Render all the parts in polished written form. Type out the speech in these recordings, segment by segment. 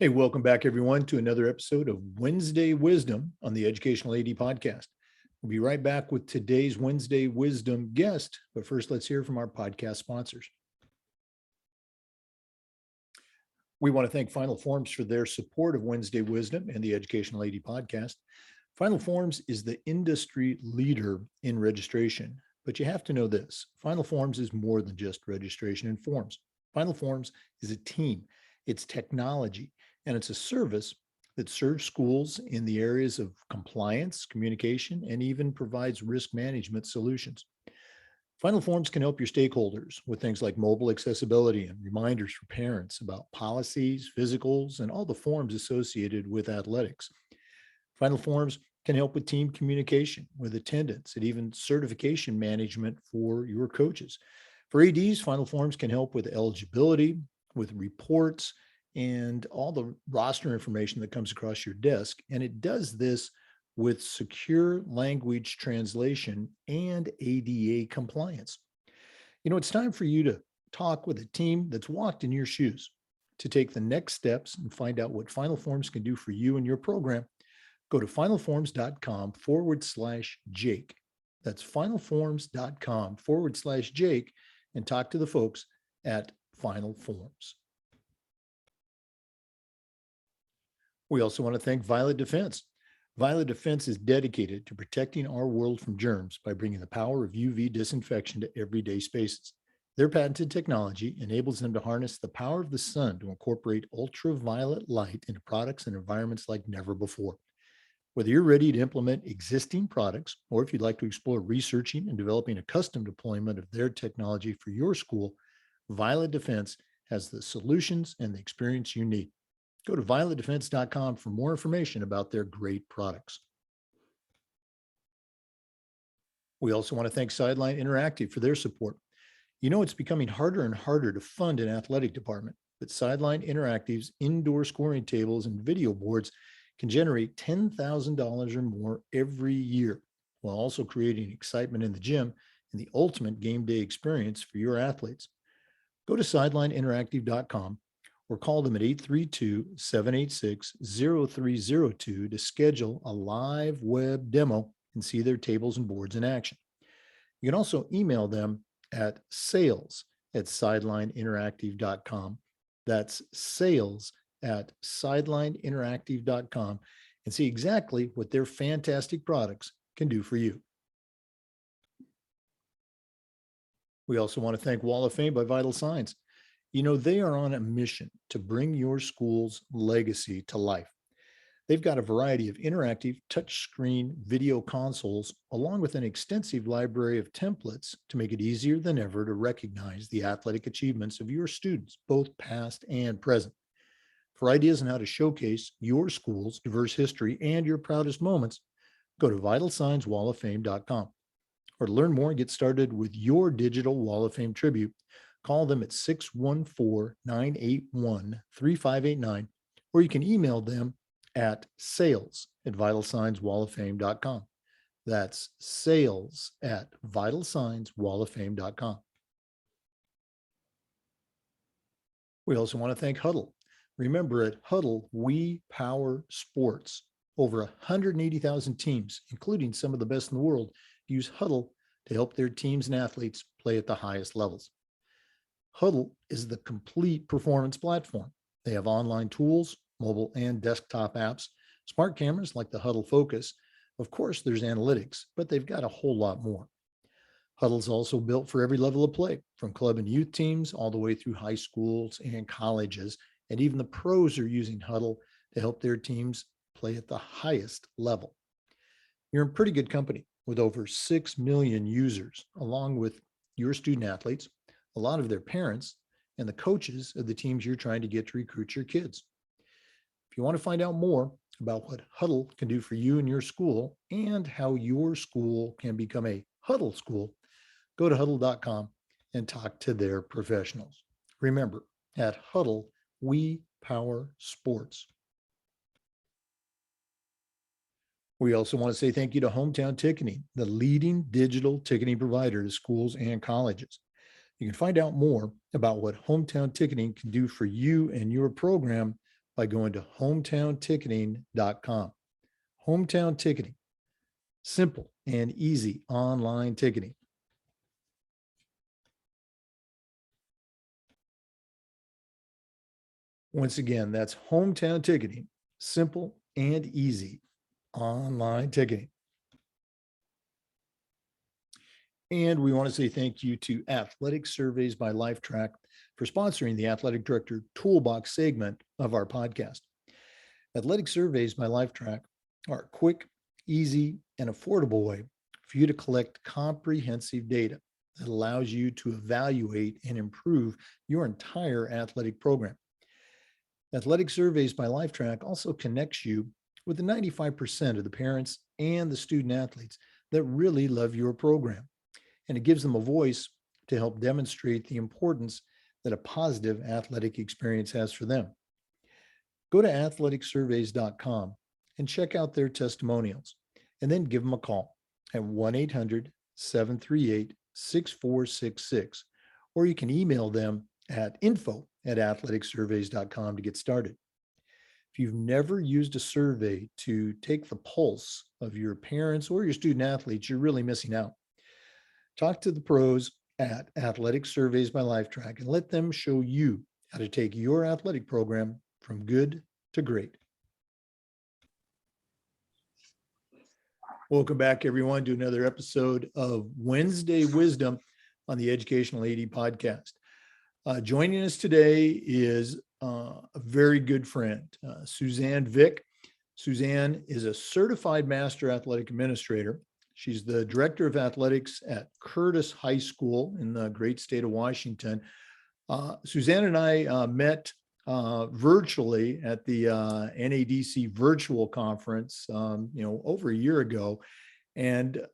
Hey, welcome back, everyone, to another episode of Wednesday Wisdom on the Educational AD Podcast. We'll be right back with today's Wednesday Wisdom guest. But first, let's hear from our podcast sponsors. We want to thank Final Forms for their support of Wednesday Wisdom and the Educational AD Podcast. Final Forms is the industry leader in registration, but you have to know this. Final Forms is more than just registration and forms. Final Forms is a team, it's technology, and it's a service that serves schools in the areas of compliance, communication, and even provides risk management solutions. Final Forms can help your stakeholders with things like mobile accessibility and reminders for parents about policies, physicals, and all the forms associated with athletics. Final Forms can help with team communication, with attendance, and even certification management for your coaches. For ADs, Final Forms can help with eligibility, with reports, and all the roster information that comes across your desk. And it does this with secure language translation and ADA compliance. You know, it's time for you to talk with a team that's walked in your shoes to take the next steps and find out what Final Forms can do for you and your program. Go to finalforms.com/Jake. That's finalforms.com/Jake and talk to the folks at Final Forms. We also want to thank Violet Defense. Violet Defense is dedicated to protecting our world from germs by bringing the power of UV disinfection to everyday spaces. Their patented technology enables them to harness the power of the sun to incorporate ultraviolet light into products and environments like never before. Whether you're ready to implement existing products or if you'd like to explore researching and developing a custom deployment of their technology for your school, Violet Defense has the solutions and the experience you need. Go to violetdefense.com for more information about their great products. We also want to thank Sideline Interactive for their support. You know, it's becoming harder and harder to fund an athletic department, but Sideline Interactive's indoor scoring tables and video boards can generate $10,000 or more every year, while also creating excitement in the gym and the ultimate game day experience for your athletes. Go to sidelineinteractive.com or call them at 832-786-0302 to schedule a live web demo and see their tables and boards in action. You can also email them at sales@sidelineinteractive.com. That's sales@sidelineinteractive.com and see exactly what their fantastic products can do for you. We also want to thank Wall of Fame by Vital Signs. You know, they are on a mission to bring your school's legacy to life. They've got a variety of interactive touchscreen video consoles, along with an extensive library of templates to make it easier than ever to recognize the athletic achievements of your students, both past and present. For ideas on how to showcase your school's diverse history and your proudest moments, go to vitalsignswalloffame.com. Or to learn more and get started with your digital Wall of Fame tribute, call them at 614-981-3589, or you can email them at sales@vitalsignswalloffame.com. That's sales@vitalsignswalloffame.com. We also want to thank Huddle. Remember, at Huddle, we power sports. Over 180,000 teams, including some of the best in the world, use Huddle to help their teams and athletes play at the highest levels. Huddle is the complete performance platform. They have online tools, mobile and desktop apps, smart cameras like the Huddle Focus. Of course, there's analytics, but they've got a whole lot more. Huddle's also built for every level of play, from club and youth teams all the way through high schools and colleges. And even the pros are using Huddle to help their teams play at the highest level. You're in pretty good company with over 6 million users, along with your student athletes, a lot of their parents, and the coaches of the teams you're trying to get to recruit your kids. If you want to find out more about what Huddle can do for you and your school and how your school can become a Huddle school, go to huddle.com and talk to their professionals. Remember, at Huddle, we power sports. We also want to say thank you to Hometown Ticketing, the leading digital ticketing provider to schools and colleges. You can find out more about what Hometown Ticketing can do for you and your program by going to hometownticketing.com. Hometown Ticketing, simple and easy online ticketing. Once again, that's Hometown Ticketing, simple and easy online ticketing. And we want to say thank you to Athletic Surveys by LifeTrack for sponsoring the Athletic Director Toolbox segment of our podcast. Athletic Surveys by LifeTrack are a quick, easy, and affordable way for you to collect comprehensive data that allows you to evaluate and improve your entire athletic program. Athletic Surveys by LifeTrack also connects you with the 95% of the parents and the student athletes that really love your program. And it gives them a voice to help demonstrate the importance that a positive athletic experience has for them. Go to athleticsurveys.com and check out their testimonials, and then give them a call at 1-800-738-6466, or you can email them at info@athleticsurveys.com to get started. If you've never used a survey to take the pulse of your parents or your student athletes, you're really missing out. Talk to the pros at Athletic Surveys by LifeTrack and let them show you how to take your athletic program from good to great. Welcome back, everyone, to another episode of Wednesday Wisdom on the Educational AD Podcast. Joining us today is a very good friend, Suzanne Vick. Suzanne is a certified master athletic administrator. She's the director of athletics at Curtis High School in the great state of Washington. Suzanne and I met virtually at the NADC virtual conference, over a year ago, and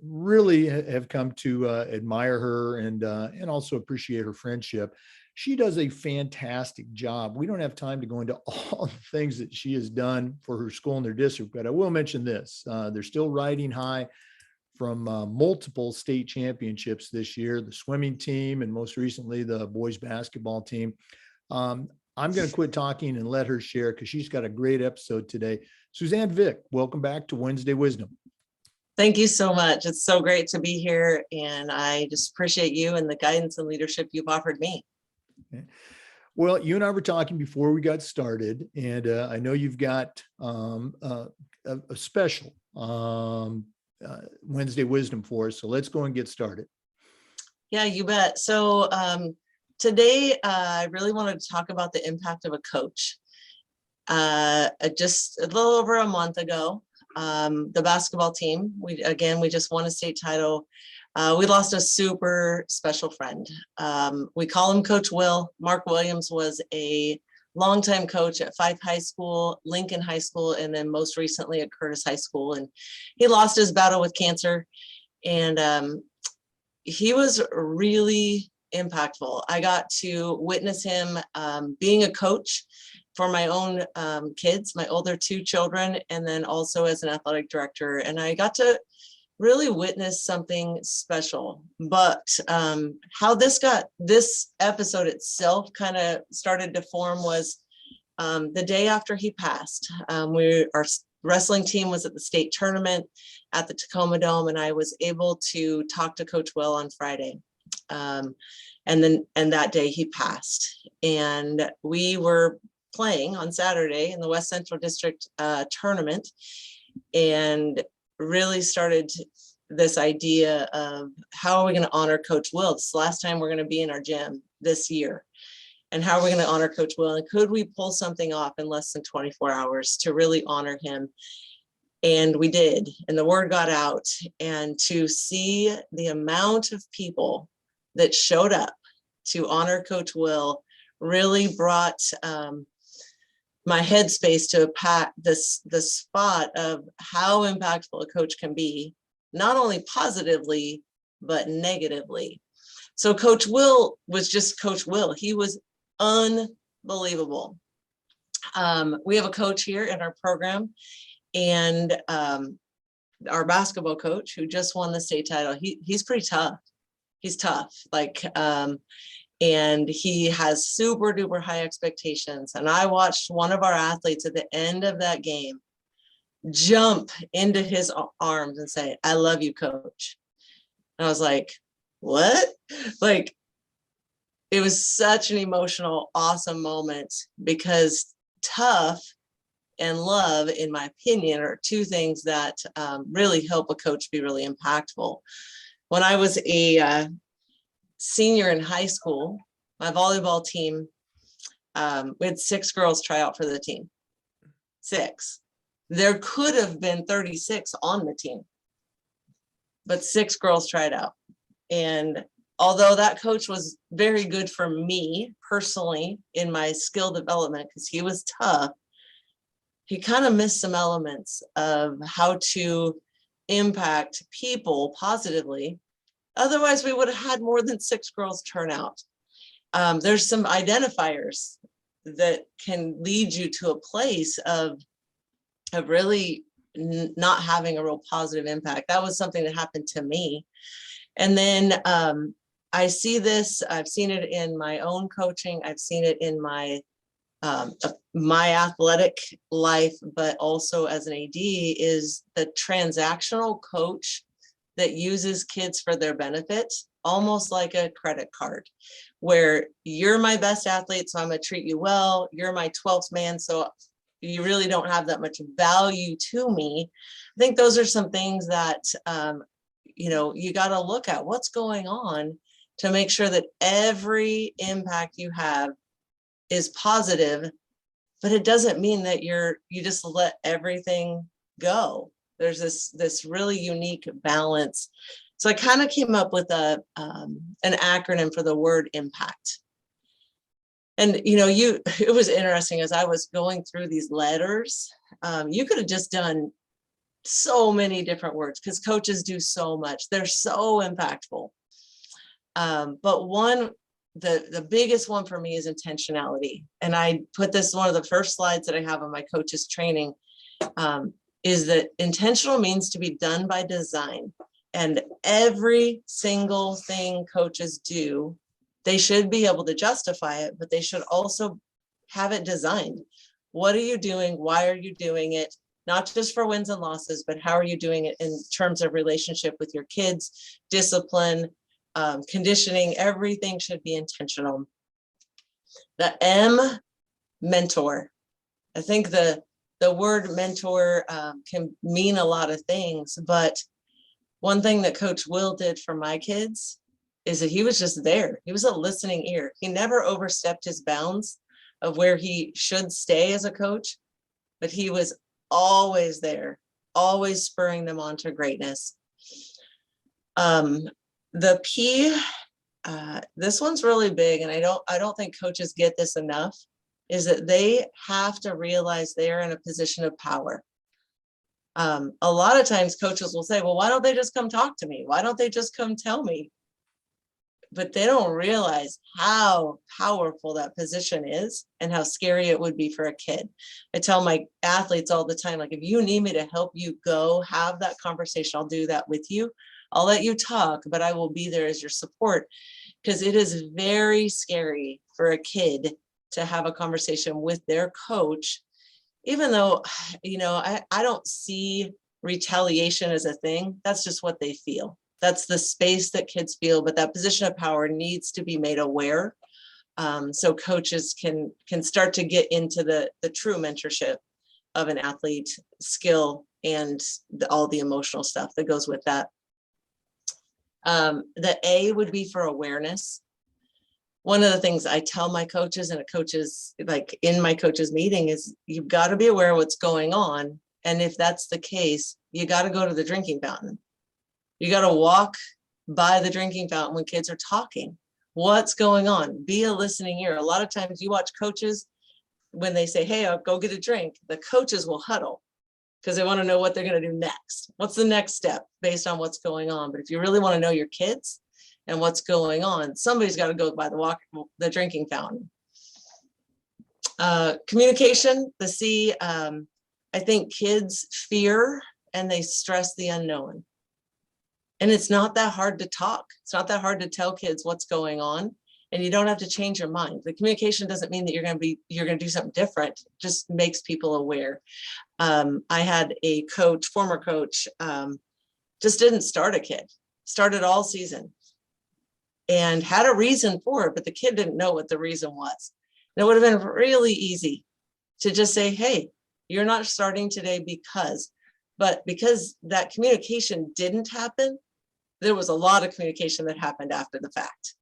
really have come to admire her and also appreciate her friendship. She does a fantastic job. We don't have time to go into all the things that she has done for her school and their district, but I will mention this. They're still riding high from multiple state championships this year, the swimming team, and most recently the boys basketball team. I'm going to quit talking and let her share because she's got a great episode today. Suzanne Vick, welcome back to Wednesday Wisdom. Thank you so much. It's so great to be here, and I just appreciate you and the guidance and leadership you've offered me. Okay. Well, you and I were talking before we got started, and I know you've got a special Wednesday Wisdom for us, so let's go and get started. Yeah, you bet. So today, I really wanted to talk about the impact of a coach. Just a little over a month ago, the basketball team, we just won a state title. We lost a super special friend. We call him Coach Will. Mark Williams was a longtime coach at Fife High School, Lincoln High School, and then most recently at Curtis High School. And he lost his battle with cancer, and he was really impactful. I got to witness him being a coach for my own kids, my older two children, and then also as an athletic director. And I got to really witness something special. But how this episode itself kind of started to form was the day after he passed. Our wrestling team was at the state tournament at the Tacoma Dome, and I was able to talk to Coach Will on Friday. And that day he passed, and we were playing on Saturday in the West Central District tournament, and really started this idea of how are we going to honor Coach Will? It's the last time we're going to be in our gym this year. And how are we going to honor Coach Will? And could we pull something off in less than 24 hours to really honor him? And we did. And the word got out. And to see the amount of people that showed up to honor Coach Will really brought my headspace to the spot of how impactful a coach can be, not only positively, but negatively. So Coach Will was just Coach Will. He was unbelievable. We have a coach here in our program, and our basketball coach who just won the state title. He's pretty tough. He's tough. and he has super duper high expectations. And I watched one of our athletes at the end of that game jump into his arms and say, "I love you, coach." And I was like, what? Like, it was such an emotional, awesome moment, because tough and love, in my opinion, are two things that really help a coach be really impactful. When I was a senior in high school, my volleyball team, we had 6 girls try out for the team. 6. There could have been 36 on the team, but 6 girls tried out. And although that coach was very good for me personally in my skill development, because he was tough, he kind of missed some elements of how to impact people positively. Otherwise, we would have had more than 6 girls turn out. There's some identifiers that can lead you to a place of really not having a real positive impact. That was something that happened to me. And then I see this, I've seen it in my own coaching. I've seen it in my athletic life, but also as an AD, is the transactional coach that uses kids for their benefit, almost like a credit card, where you're my best athlete, so I'm gonna treat you well. You're my 12th man, so you really don't have that much value to me. I think those are some things that you got to look at what's going on to make sure that every impact you have is positive, but it doesn't mean that you just let everything go. There's this really unique balance. So I kind of came up with an acronym for the word impact. And it was interesting as I was going through these letters. You could have just done so many different words, because coaches do so much. They're so impactful. But the biggest one for me is intentionality. And I put this, one of the first slides that I have on my coaches training, is that intentional means to be done by design. And every single thing coaches do, they should be able to justify it, but they should also have it designed. What are you doing? Why are you doing it? Not just for wins and losses, but how are you doing it in terms of relationship with your kids, discipline, conditioning? Everything should be intentional. The M, mentor. I think the word mentor can mean a lot of things, but one thing that Coach Will did for my kids is that he was just there. He was a listening ear. He never overstepped his bounds of where he should stay as a coach, but he was always there, always spurring them on to greatness. The P, this one's really big, and I don't think coaches get this enough, is that they have to realize they're in a position of power. A lot of times coaches will say, well, why don't they just come talk to me? Why don't they just come tell me? But they don't realize how powerful that position is and how scary it would be for a kid. I tell my athletes all the time, like, if you need me to help you go have that conversation, I'll do that with you. I'll let you talk, but I will be there as your support, because it is very scary for a kid to have a conversation with their coach, even though, I don't see retaliation as a thing. That's just what they feel. That's the space that kids feel, but that position of power needs to be made aware, so coaches can start to get into the true mentorship of an athlete, skill, and all the emotional stuff that goes with that. The A would be for awareness. One of the things I tell my coaches and like in my coaches meeting is, you've got to be aware of what's going on. And if that's the case, you got to go to the drinking fountain. You got to walk by the drinking fountain when kids are talking. What's going on? Be a listening ear. A lot of times you watch coaches, when they say, hey, I'll go get a drink, the coaches will huddle because they want to know what they're going to do next. What's the next step based on what's going on? But if you really want to know your kids and what's going on, somebody's got to go by the drinking fountain. Communication, the C, I think kids fear and they stress the unknown. And it's not that hard to talk. It's not that hard to tell kids what's going on. and you don't have to change your mind. The communication doesn't mean that you're going to do something different. It just makes people aware. I had a coach, former coach, just didn't start a kid, started all season and had a reason for it, but the kid didn't know what the reason was. And it would have been really easy to just say, hey, you're not starting today because that communication didn't happen, there was a lot of communication that happened after the fact.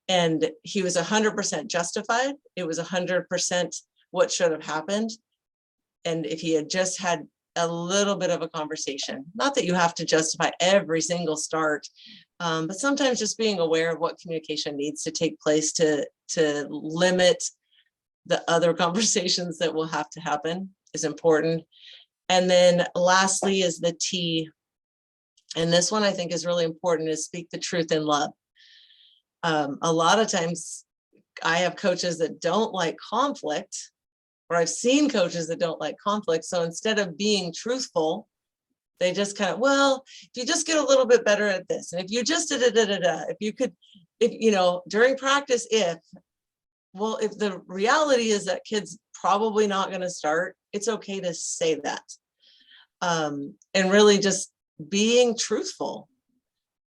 And he was 100% justified. It was 100% what should have happened. And if he had just had a little bit of a conversation, not that you have to justify every single start, but sometimes just being aware of what communication needs to take place to limit the other conversations that will have to happen is important. And then lastly is the T. And this one I think is really important, is speak the truth in love. A lot of times I have coaches that don't like conflict, or I've seen coaches that don't like conflict. So instead of being truthful, they just kind of, well, if you just get a little bit better at this, and if you just if you could, during practice, if the reality is that kid's probably not going to start, it's okay to say that. And really just being truthful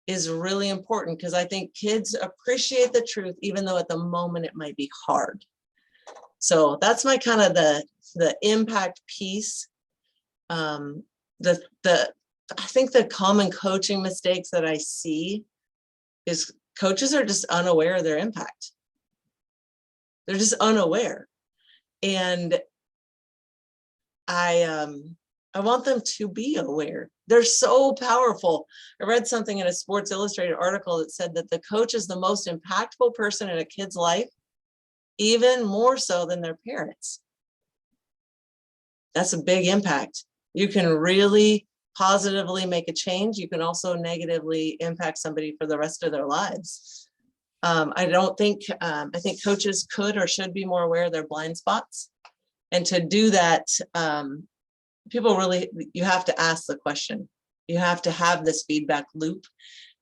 is really important, because I think kids appreciate the truth, even though at the moment it might be hard. So that's my kind of the impact piece. I think the common coaching mistakes that I see is coaches are just unaware of their impact. They're just unaware. And I want them to be aware. They're so powerful. I read something in a Sports Illustrated article that said that the coach is the most impactful person in a kid's life, even more so than their parents. That's a big impact. You can really positively make a change. You can also negatively impact somebody for the rest of their lives. I think coaches could or should be more aware of their blind spots. And to do that, you have to ask the question. You have to have this feedback loop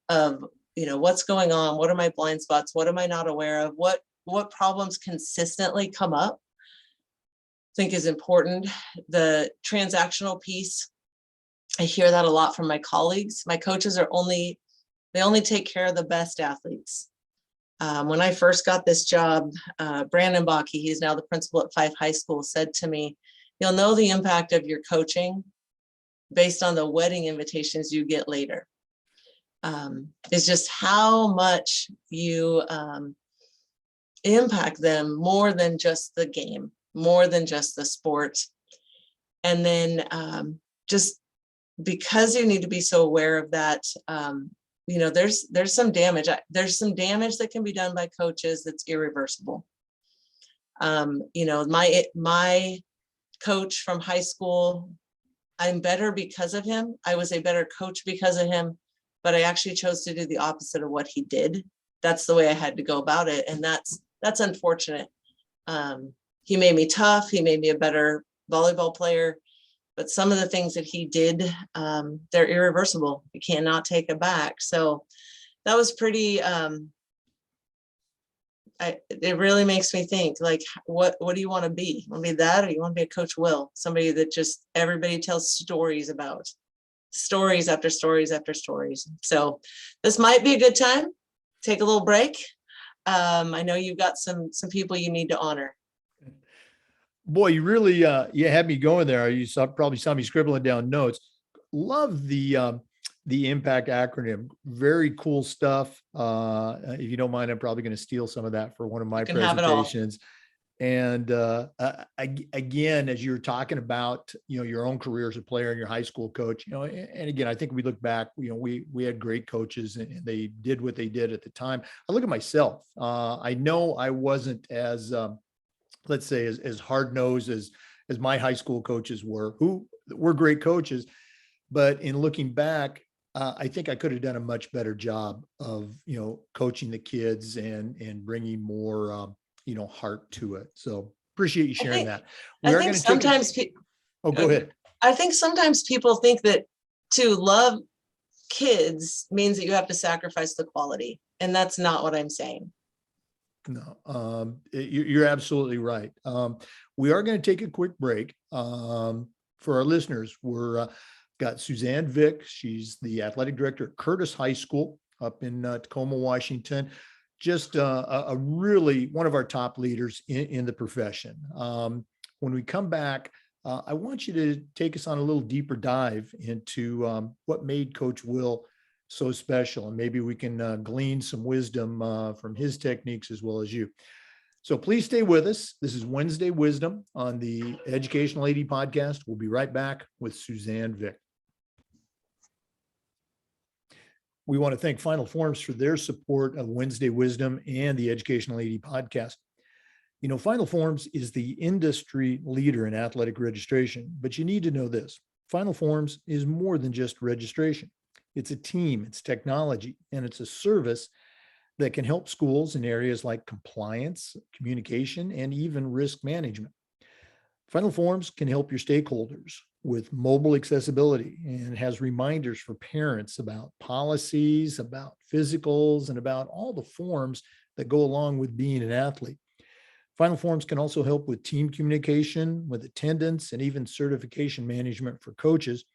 of, what's going on? What are my blind spots? What am I not aware of? What problems consistently come up? I think is important. The transactional piece, I hear that a lot from my colleagues. My coaches only take care of the best athletes. When I first got this job, Brandon Bakke, he's now the principal at Fife High School, said to me, you'll know the impact of your coaching based on the wedding invitations you get later. It's just how much you impact them more than just the game, more than just the sport. And then just because you need to be so aware of that, there's some damage. There's some damage that can be done by coaches that's irreversible. My coach from high school, I'm better because of him. I was a better coach because of him, but I actually chose to do the opposite of what he did. That's the way I had to go about it. And that's unfortunate. He made me tough. He made me a better volleyball player, but some of the things that he did, they're irreversible. You cannot take it back. So that was pretty, it really makes me think, like, what do you want to be? You want to be that, or you want to be a Coach Will? Somebody that just everybody tells stories about, stories after stories after stories. So this might be a good time. Take a little break. I know you've got some people you need to honor. Boy, you really, you had me going there. Probably saw me scribbling down notes. Love the impact acronym. Very cool stuff. If you don't mind, I'm probably going to steal some of that for one of my presentations. And again, as you're talking about, your own career as a player and your high school coach, and again, I think we look back, we had great coaches and they did what they did at the time. I look at myself. I know I wasn't as, let's say, as hard-nosed as my high school coaches were, who were great coaches. But in looking back, I think I could have done a much better job of, coaching the kids and bringing more, heart to it. So appreciate you sharing that. I think sometimes go ahead. I think sometimes people think that to love kids means that you have to sacrifice the quality. And that's not what I'm saying. No, you're absolutely right. We are going to take a quick break. For our listeners, we're got Suzanne Vick. She's the athletic director at Curtis High School up in Tacoma, Washington. Just a really one of our top leaders in the profession. When we come back, I want you to take us on a little deeper dive into what made Coach Will so special, and maybe we can glean some wisdom from his techniques as well as you. So please stay with us. This is Wednesday Wisdom on the Educational AD podcast. We'll be right back with Suzanne Vick. We want to thank Final Forms for their support of Wednesday Wisdom and the Educational AD podcast. You know, Final Forms is the industry leader in athletic registration, but you need to know this. Final Forms is more than just registration. It's a team, it's technology, and it's a service that can help schools in areas like compliance, communication, and even risk management. Final Forms can help your stakeholders with mobile accessibility and has reminders for parents about policies, about physicals, and about all the forms that go along with being an athlete. Final Forms can also help with team communication, with attendance, and even certification management for coaches.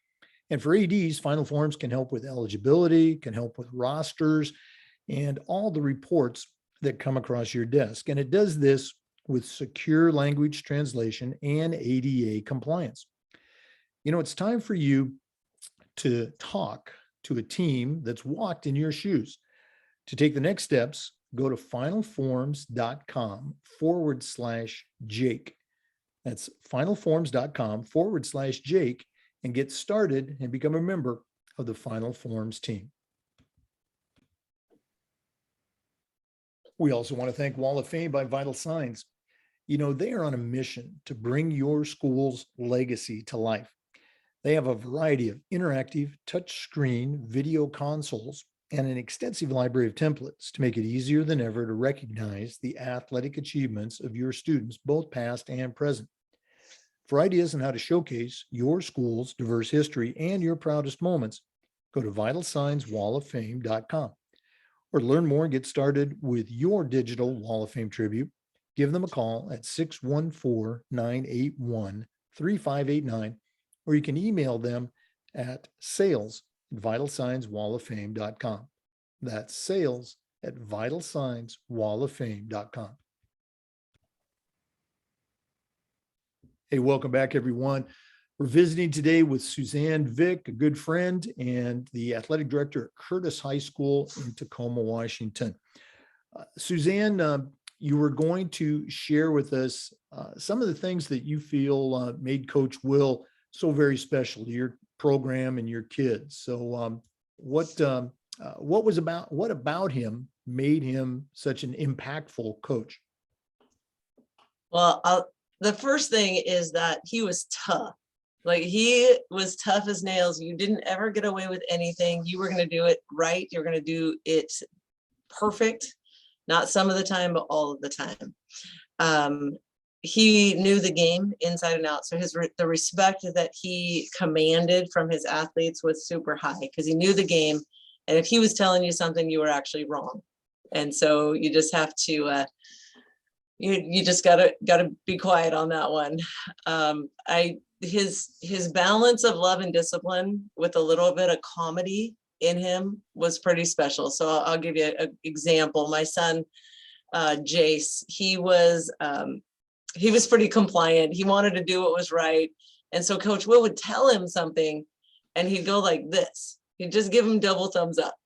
And for ADs, Final Forms can help with eligibility, can help with rosters, and all the reports that come across your desk. And it does this with secure language translation and ADA compliance. You know, it's time for you to talk to a team that's walked in your shoes. To take the next steps, go to finalforms.com/Jake. That's finalforms.com/Jake and get started and become a member of the Final Forms team. We also want to thank Wall of Fame by Vital Signs. You know, they are on a mission to bring your school's legacy to life. They have a variety of interactive touchscreen video consoles and an extensive library of templates to make it easier than ever to recognize the athletic achievements of your students, both past and present. For ideas on how to showcase your school's diverse history and your proudest moments, go to vitalsignswalloffame.com. Or to learn more and get started with your digital Wall of Fame tribute, give them a call at 614-981-3589, or you can email them at sales@vitalsignswalloffame.com. That's sales@vitalsignswalloffame.com. Hey, welcome back, everyone. We're visiting today with Suzanne Vick, a good friend and the athletic director at Curtis High School in Tacoma, Washington. Suzanne, you were going to share with us some of the things that you feel made Coach Will so very special to your program and your kids. So what about him made him such an impactful coach? Well, the first thing is that he was tough. Like, he was tough as nails. You didn't ever get away with anything. You were going to do it right. You're going to do it perfect. Not some of the time, but all of the time. He knew the game inside and out. So the respect that he commanded from his athletes was super high because he knew the game. And if he was telling you something, you were actually wrong. And so you just have to, you just gotta be quiet on that one. His balance of love and discipline with a little bit of comedy in him was pretty special. So I'll give you an example. My son, Jace, he was pretty compliant. He wanted to do what was right. And so Coach Will would tell him something and he'd go like this. He'd just give him double thumbs up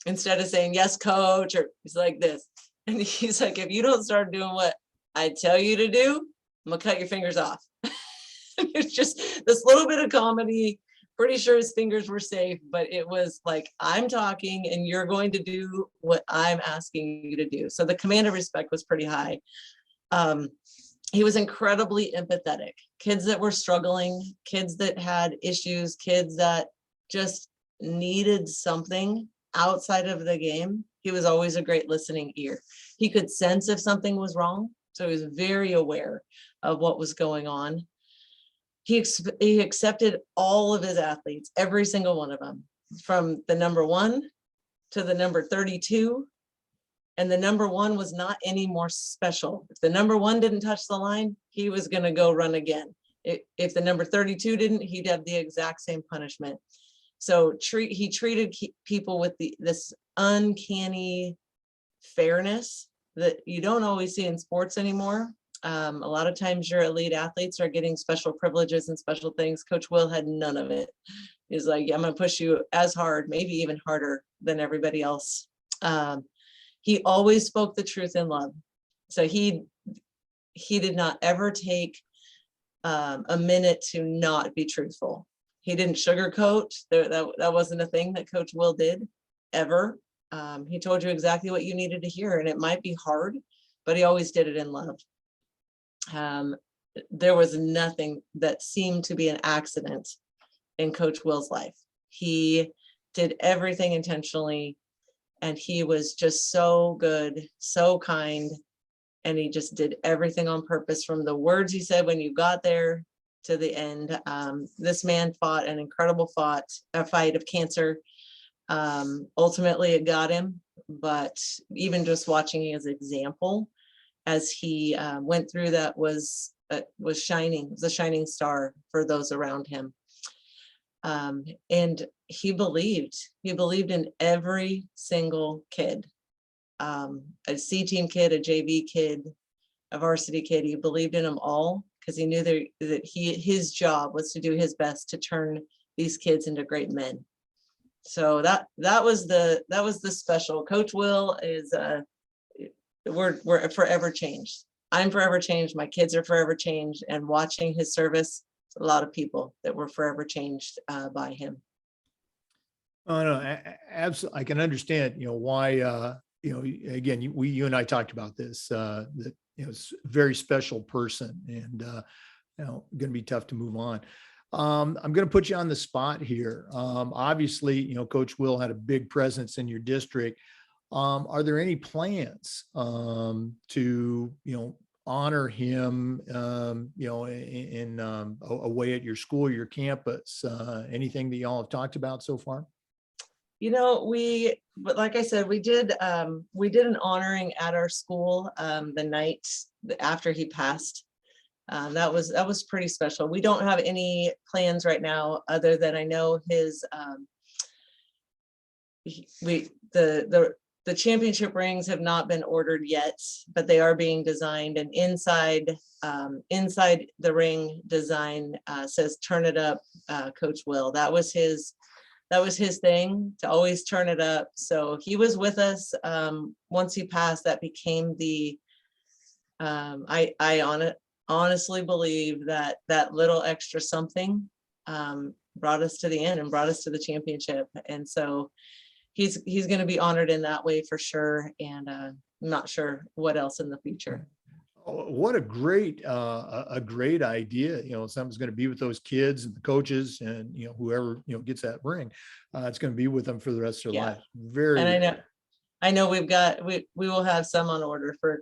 instead of saying, yes, coach, or he's like this. And he's like, if you don't start doing what I tell you to do, I'm gonna cut your fingers off. It's just this little bit of comedy. Pretty sure his fingers were safe, but it was like, I'm talking and you're going to do what I'm asking you to do. So the command of respect was pretty high. He was incredibly empathetic. Kids that were struggling, kids that had issues, kids that just needed something outside of the game. He was always a great listening ear. He could sense if something was wrong. So he was very aware of what was going on. He accepted all of his athletes, every single one of them, from the number 1 to the number 32 And the number one was not any more special. If the number one didn't touch the line, he was going to go run again. If the number 32 didn't, he'd have the exact same punishment. So he treated people with this uncanny fairness that you don't always see in sports anymore. A lot of times your elite athletes are getting special privileges and special things. Coach Will had none of it. He's like, I'm going to push you as hard, maybe even harder than everybody else. He always spoke the truth in love. So he did not ever take a minute to not be truthful. He didn't sugarcoat. That wasn't a thing that Coach Will did ever. He told you exactly what you needed to hear, and it might be hard, but he always did it in love. There was nothing that seemed to be an accident in Coach Will's life. He did everything intentionally, and he was just so good, so kind, and he just did everything on purpose, from the words he said when you got there to the end. This man fought an incredible fight of cancer. Ultimately it got him, but even just watching his example as he went through that was shining. It was a shining star for those around him. And he believed in every single kid, a C team kid, a JV kid, a varsity kid. He believed in them all because he knew that his job was to do his best to turn these kids into great men. So that was the special. Coach Will is we're forever changed. I'm forever changed. My kids are forever changed, and watching his service, a lot of people that were forever changed by him. Oh no, absolutely. I can understand, why, again, you and I talked about this, that, it's a very special person, and, going to be tough to move on. I'm going to put you on the spot here. Obviously, Coach Will had a big presence in your district. Are there any plans, to, honor him, in a way at your school, your campus, anything that y'all have talked about so far? But like I said, we did an honoring at our school the night after he passed. That was pretty special. We don't have any plans right now, other than I know the championship rings have not been ordered yet, but they are being designed, and inside the ring design says "Turn it up, Coach Will." That was his thing, to always turn it up. So he was with us. Once he passed, that became the I honestly believe that little extra something brought us to the end and brought us to the championship. And so he's going to be honored in that way for sure. And I'm not sure what else in the future. Oh, what a great idea. Something's going to be with those kids and the coaches, and, whoever, gets that ring, it's going to be with them for the rest of their life. Very, and I know we will have some on order for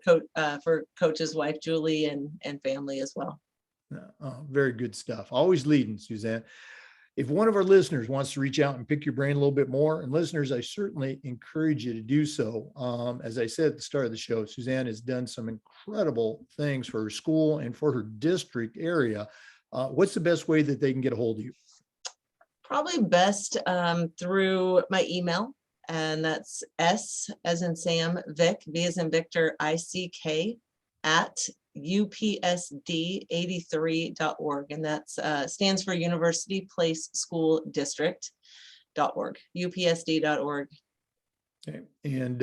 Coach's wife, Julie, and family as well. Very good stuff. Always leading, Suzanne. If one of our listeners wants to reach out and pick your brain a little bit more, and listeners, I certainly encourage you to do so. As I said at the start of the show, Suzanne has done some incredible things for her school and for her district area. What's the best way that they can get a hold of you? Probably best through my email, and that's S as in Sam, Vick, V as in Victor, ICK at upsd83.org, and that's stands for University Place School District.org, upsd.org. Okay. And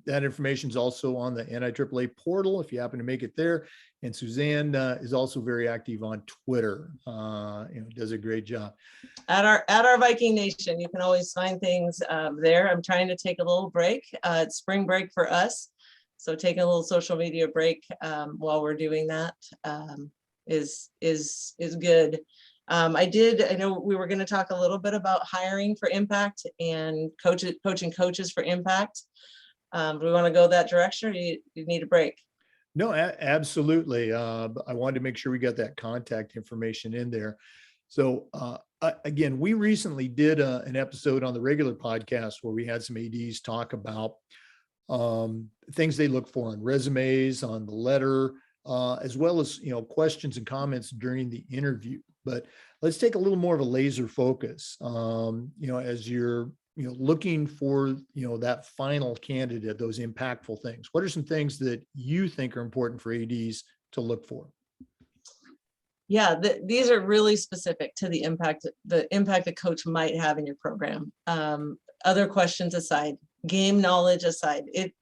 that information is also on the NIAAA portal if you happen to make it there. And Suzanne is also very active on Twitter. Does a great job. At our Viking Nation, you can always find things there. I'm trying to take a little break. It's spring break for us, so taking a little social media break while we're doing that is good. I know we were going to talk a little bit about hiring for Impact and coaching coaches for Impact. Do we want to go that direction, or you need a break? No, absolutely. I wanted to make sure we got that contact information in there. So again, we recently did an episode on the regular podcast where we had some ADs talk about things they look for on resumes, on the letter, as well as, questions and comments during the interview. But let's take a little more of a laser focus, as you're, looking for, that final candidate, those impactful things. What are some things that you think are important for ADs to look for? Yeah, these are really specific to the impact the coach might have in your program. Other questions aside, game knowledge aside, if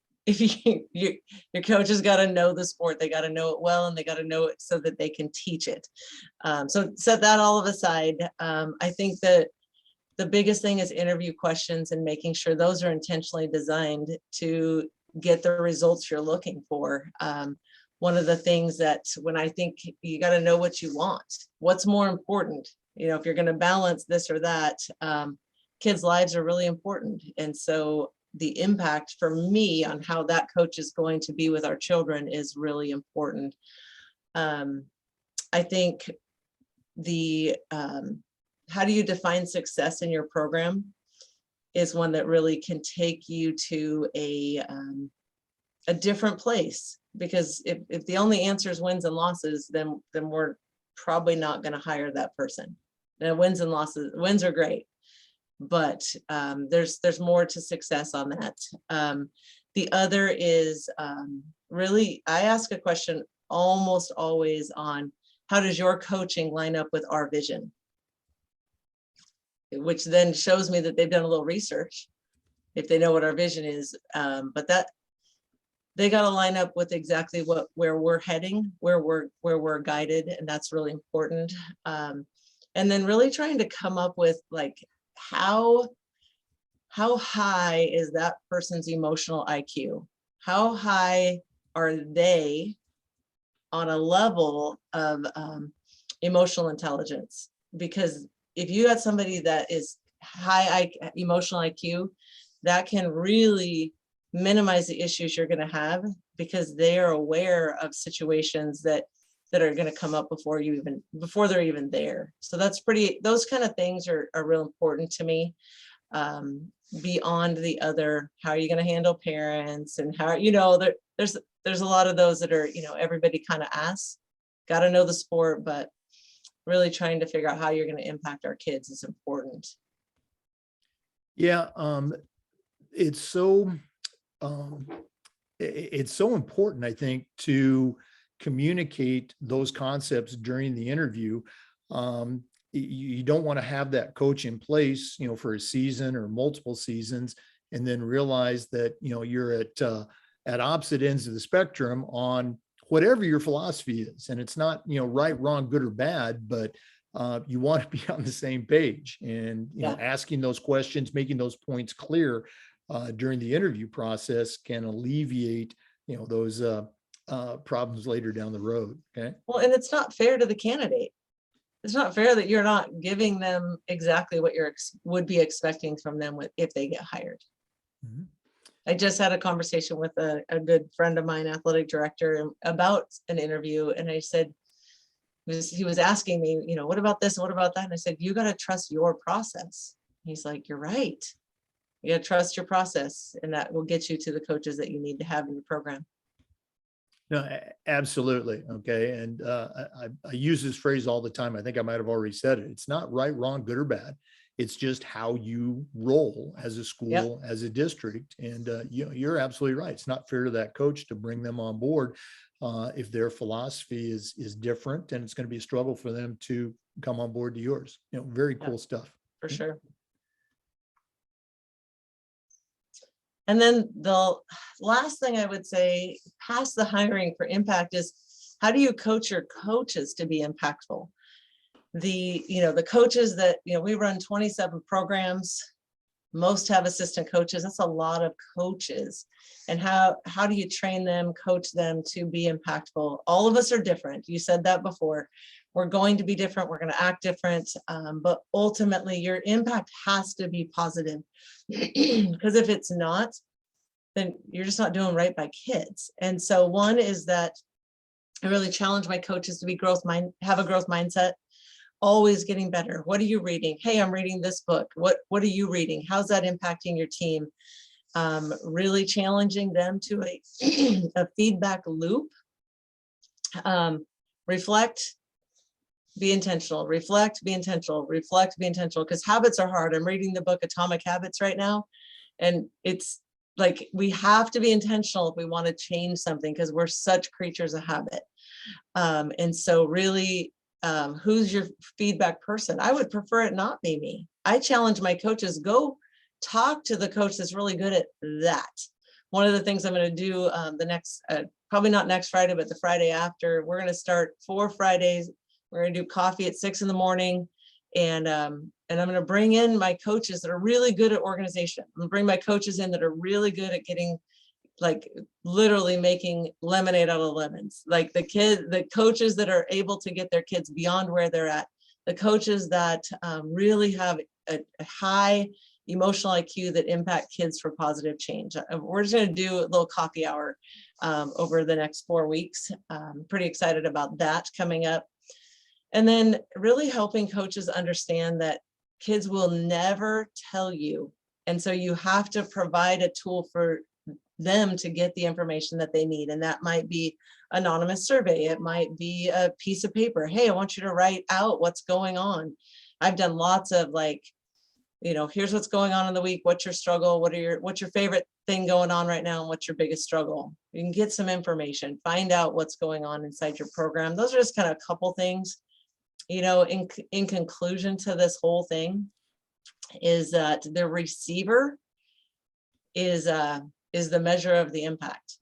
your coach has got to know the sport, they got to know it well, and they got to know it so that they can teach it. So set that all aside. I think that the biggest thing is interview questions and making sure those are intentionally designed to get the results you're looking for. One of the things that when I think you got to know what you want, what's more important, if you're going to balance this or that, kids' lives are really important. And so the impact for me on how that coach is going to be with our children is really important. I think the how do you define success in your program is one that really can take you to a different place. Because if the only answer is wins and losses, then we're probably not going to hire that person. Now, wins and losses, wins are great, but there's more to success on that. The other is really, I ask a question almost always on how does your coaching line up with our vision? Which then shows me that they've done a little research if they know what our vision is. But that they got to line up with exactly where we're heading, where we're guided, and that's really important. And then really trying to come up with like how high is that person's emotional IQ? How high are they on a level of emotional intelligence? Because if you got somebody that is high emotional IQ, that can really minimize the issues you're going to have, because they are aware of situations that are going to come up before they're even there. So those kind of things are real important to me. Beyond the other, how are you going to handle parents, and how, there's a lot of those that are, everybody kind of asks, got to know the sport, but really trying to figure out how you're going to impact our kids is important. Yeah. It's so important, I think, to communicate those concepts during the interview. You don't want to have that coach in place, for a season or multiple seasons, and then realize that, you're at opposite ends of the spectrum on whatever your philosophy is. And it's not, right, wrong, good or bad, but you want to be on the same page, and, asking those questions, making those points clear during the interview process can alleviate, those problems later down the road. Okay. Well, and it's not fair to the candidate. It's not fair that you're not giving them exactly what would be expecting from them if they get hired. Mm-hmm. I just had a conversation with a good friend of mine, athletic director, about an interview. And I said, he was asking me, what about this? And what about that? And I said, you got to trust your process. He's like, you're right. You got to trust your process, and that will get you to the coaches that you need to have in your program. No, absolutely. Okay. And I use this phrase all the time. I think I might have already said it. It's not right, wrong, good or bad. It's just how you roll as a school, as a district. And you're absolutely right. It's not fair to that coach to bring them on board if their philosophy is different, and it's going to be a struggle for them to come on board to yours. Very cool stuff. For sure. And then the last thing I would say, past the hiring for impact, is how do you coach your coaches to be impactful? The coaches that, we run 27 programs, most have assistant coaches. That's a lot of coaches. And how do you train them, coach them to be impactful? All of us are different. You said that before. We're going to be different. We're going to act different. But ultimately, your impact has to be positive. Because if it's not, then you're just not doing right by kids. And so one is that I really challenge my coaches to have a growth mindset, always getting better. What are you reading? Hey, I'm reading this book. What are you reading? How's that impacting your team? really challenging them to a feedback loop. Reflect, be intentional, reflect, be intentional, reflect, be intentional, because habits are hard. I'm reading the book Atomic Habits right now, and it's like we have to be intentional if we want to change something, because we're such creatures of habit. And so really, who's your feedback person? I would prefer it not be me. I challenge my coaches, go talk to the coach that's really good at that. One of the things I'm going to do the next, probably not next Friday, but the Friday after, we're going to start 4 Fridays. We're going to do coffee at 6 in the morning. And I'm going to bring in my coaches that are really good at organization. I'm going to bring my coaches in that are really good at getting, like, literally making lemonade out of lemons. Like the coaches that are able to get their kids beyond where they're at, the coaches that really have a high emotional IQ that impact kids for positive change. We're just going to do a little coffee hour over the next 4 weeks. Pretty excited about that coming up. And then really helping coaches understand that kids will never tell you. And so you have to provide a tool for them to get the information that they need. And that might be anonymous survey. It might be a piece of paper. Hey, I want you to write out what's going on. I've done lots of, like, you know, here's what's going on in the week. What's your struggle? What's your favorite thing going on right now? And what's your biggest struggle? You can get some information, find out what's going on inside your program. Those are just kind of a couple things. You know, in conclusion to this whole thing is that the receiver is the measure of the impact.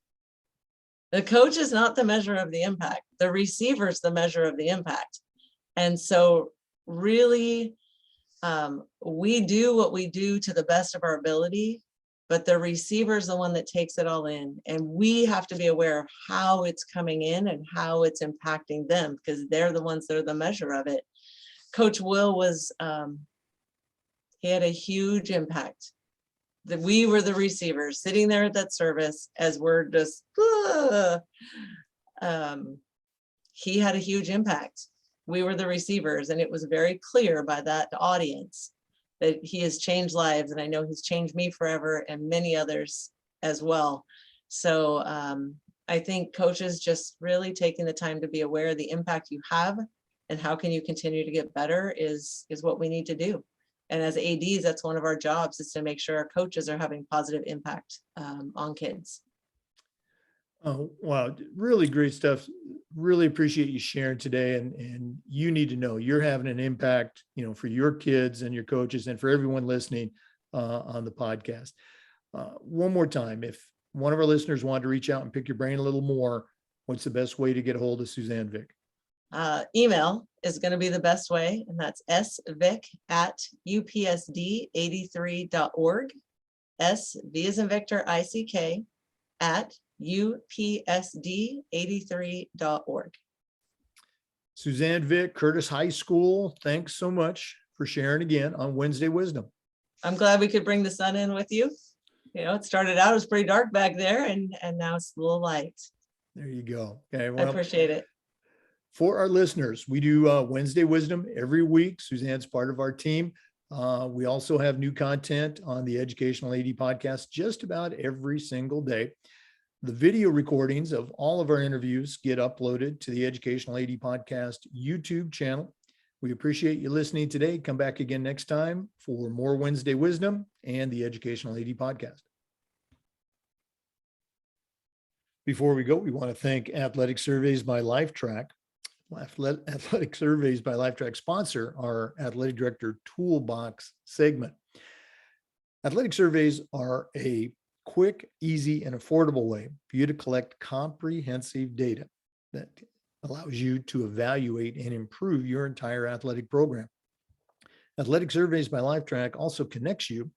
The coach is not the measure of the impact. The receiver is the measure of the impact. And so really, we do what we do to the best of our ability, but the receiver is the one that takes it all in. And we have to be aware of how it's coming in and how it's impacting them, because they're the ones that are the measure of it. Coach Will was, he had a huge impact. That we were the receivers sitting there at that service as we're just, he had a huge impact. We were the receivers, and it was very clear by that audience that he has changed lives. And I know he's changed me forever and many others as well. So I think coaches just really taking the time to be aware of the impact you have and how can you continue to get better is what we need to do. And as ADs, that's one of our jobs, is to make sure our coaches are having positive impact on kids. Oh, wow. Really great stuff. Really appreciate you sharing today. And you need to know you're having an impact, you know, for your kids and your coaches and for everyone listening on the podcast. One more time, if one of our listeners wanted to reach out and pick your brain a little more, what's the best way to get a hold of Suzanne Vick? Email is going to be the best way, and that's svick@upsd83.org. S-V as in Victor, I-C-K @upsd83.org. Suzanne Vick, Curtis High School, thanks so much for sharing again on Wednesday Wisdom. I'm glad we could bring the sun in with you. You know, it started out, it was pretty dark back there, and now it's a little light. There you go. Okay, I appreciate it. For our listeners, we do Wednesday Wisdom every week. Suzanne's part of our team. We also have new content on the Educational AD podcast just about every single day. The video recordings of all of our interviews get uploaded to the Educational AD podcast YouTube channel. We appreciate you listening today. Come back again next time for more Wednesday Wisdom and the Educational AD podcast. Before we go, we want to thank Athletic Surveys by LifeTrack. Athletic Surveys by LifeTrack sponsor our Athletic Director Toolbox segment. Athletic surveys are a quick, easy, and affordable way for you to collect comprehensive data that allows you to evaluate and improve your entire athletic program. Athletic Surveys by LifeTrack also connects you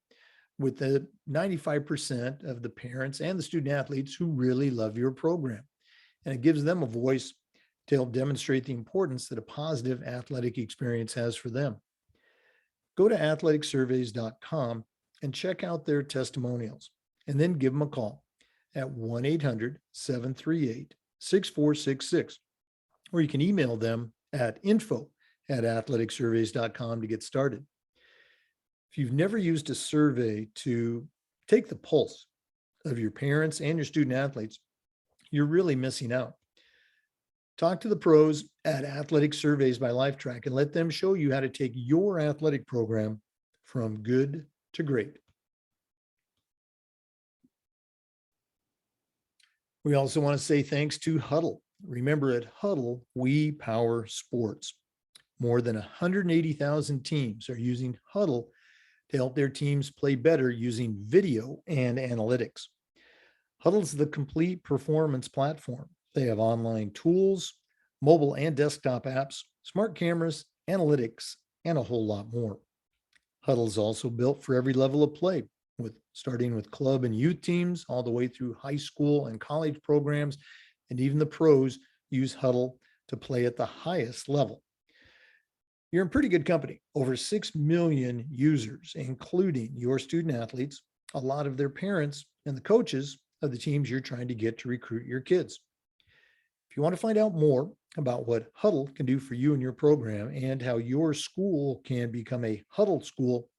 with the 95% of the parents and the student athletes who really love your program. And it gives them a voice to help demonstrate the importance that a positive athletic experience has for them. Go to athleticsurveys.com and check out their testimonials, and then give them a call at 1-800-738-6466, or you can email them at info@athleticsurveys.com to get started. If you've never used a survey to take the pulse of your parents and your student athletes, you're really missing out. Talk to the pros at Athletic Surveys by LifeTrack and let them show you how to take your athletic program from good to great. We also want to say thanks to Huddle. Remember, at Huddle, we power sports. More than 180,000 teams are using Huddle to help their teams play better using video and analytics. Huddle's the complete performance platform. They have online tools, mobile and desktop apps, smart cameras, analytics, and a whole lot more. Huddle's also built for every level of play, starting with club and youth teams all the way through high school and college programs, and even the pros use Huddle to play at the highest level. You're in pretty good company. Over 6 million users, including your student athletes, a lot of their parents, and the coaches of the teams you're trying to get to recruit your kids. If you want to find out more about what Huddle can do for you and your program and how your school can become a Huddle school,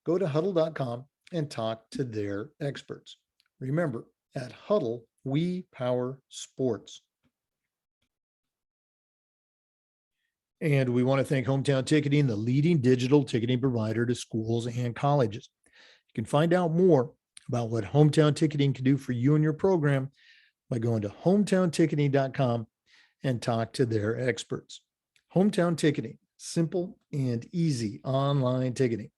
go to huddle.com and talk to their experts. Remember, at Huddle, we power sports. And we want to thank Hometown Ticketing, the leading digital ticketing provider to schools and colleges. You can find out more about what Hometown Ticketing can do for you and your program by going to hometownticketing.com and talk to their experts. Hometown Ticketing, simple and easy online ticketing.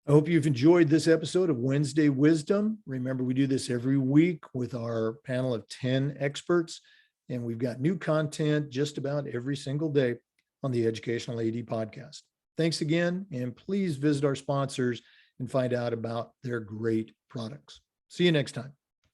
I hope you've enjoyed this episode of Wednesday Wisdom. Remember, we do this every week with our panel of 10 experts, and we've got new content just about every single day on the Educational AD podcast. Thanks again, and please visit our sponsors and find out about their great products. See you next time.